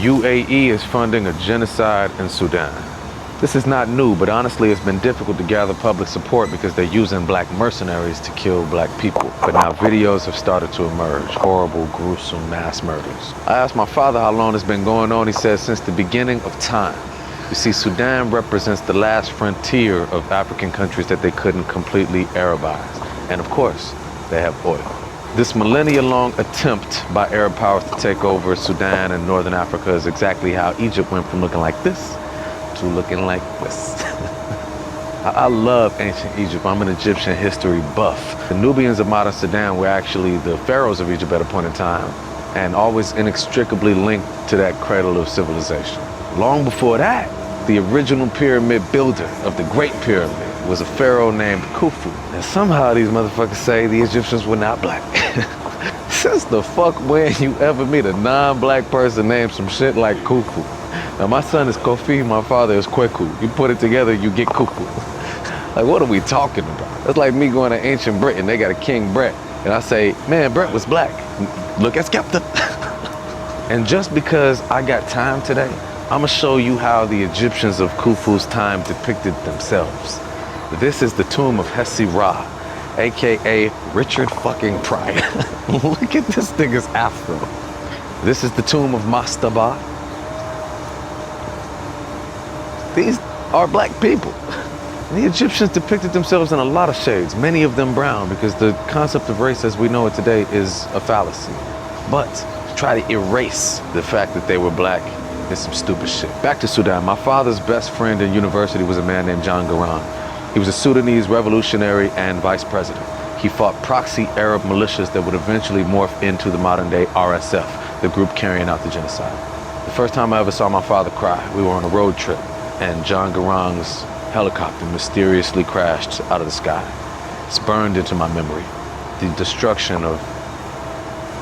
UAE is funding a genocide in Sudan. This is not new, but honestly it's been difficult to gather public support because they're using black mercenaries to kill black people. But now videos have started to emerge, horrible, gruesome mass murders. I asked my father how long it's been going on. He says since the beginning of time. You see, Sudan represents the last frontier of African countries that they couldn't completely Arabize. And of course, they have oil. This millennia-long attempt by Arab powers to take over Sudan and Northern Africa is exactly how Egypt went from looking like this to looking like this. I love ancient Egypt. I'm an Egyptian history buff. The Nubians of modern Sudan were actually the pharaohs of Egypt at a point in time, and always inextricably linked to that cradle of civilization. Long before that, the original pyramid builder of the Great Pyramid was a pharaoh named Khufu. And somehow these motherfuckers say the Egyptians were not black. Since the fuck when you ever meet a non-black person named some shit like Khufu? Now my son is Kofi, my father is Kweku. You put it together, you get Khufu. Like, what are we talking about? That's like me going to ancient Britain, they got a King Brett. And I say, man, Brett was black. Look at Skepta. And just because I got time today, I'm gonna show you how the Egyptians of Khufu's time depicted themselves. This is the tomb of Hessi Ra, AKA Richard fucking Pryor. Look at this nigga's afro. This is the tomb of Mastaba. These are black people. The Egyptians depicted themselves in a lot of shades, many of them brown, because the concept of race as we know it today is a fallacy. But to try to erase the fact that they were black is some stupid shit. Back to Sudan. My father's best friend in university was a man named John Garang. He was a Sudanese revolutionary and vice president. He fought proxy Arab militias that would eventually morph into the modern day RSF, the group carrying out the genocide. The first time I ever saw my father cry, we were on a road trip and John Garang's helicopter mysteriously crashed out of the sky. It's burned into my memory. The destruction of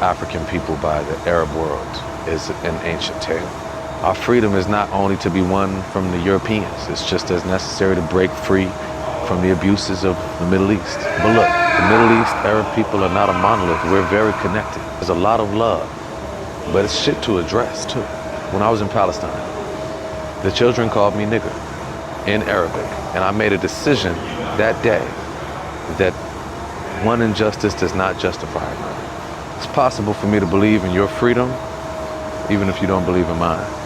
African people by the Arab world is an ancient tale. Our freedom is not only to be won from the Europeans, it's just as necessary to break free from the abuses of the Middle East. But look, the Middle East Arab people are not a monolith. We're very connected. There's a lot of love, but it's shit to address too. When I was in Palestine, the children called me nigger in Arabic, and I made a decision that day that one injustice does not justify another. It's possible for me to believe in your freedom, even if you don't believe in mine.